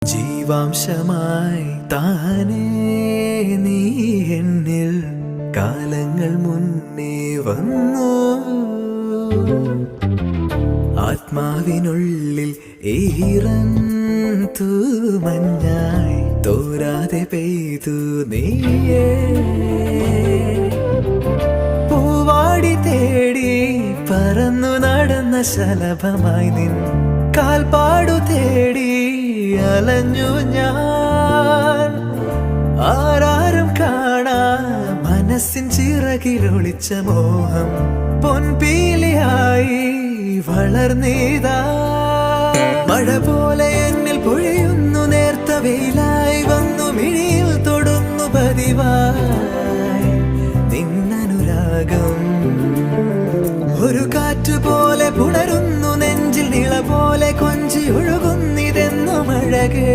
ജീവാംശമായി താനേ നീ എന്നിൽ കാലങ്ങൾ മുന്നേ വന്നു. ആത്മാവിനുള്ളിൽ ഈറൻ തൂമഞ്ഞായി തോരാതെ പെയ്തു നീയേ. പൂവാടി തേടി പറന്നു നടന്ന ശലഭമായി നിൻ കാൽപ്പാടു തേടി അലഞ്ഞു ഞാൻ. ആരാരും കാണാ മനസ്സിൻ ചിറകിലൊളിച്ച മോഹം പൊൻപീലിയായി വളർന്നീതാ. മഴ പോലെ എന്നിൽ പൊഴിയുന്നു, നേർത്ത വെയിലായി വന്നു മിഴിയിൽ തൊടുന്നു പതിവായി നിന്നനുരാഗം. ഒരു കാറ്റുപോലെ പുണരുന്നു നെഞ്ചിൽ, നിള പോലെ കൊഞ്ചി ഒഴുകുന്നിതെന്നും അഴകേ.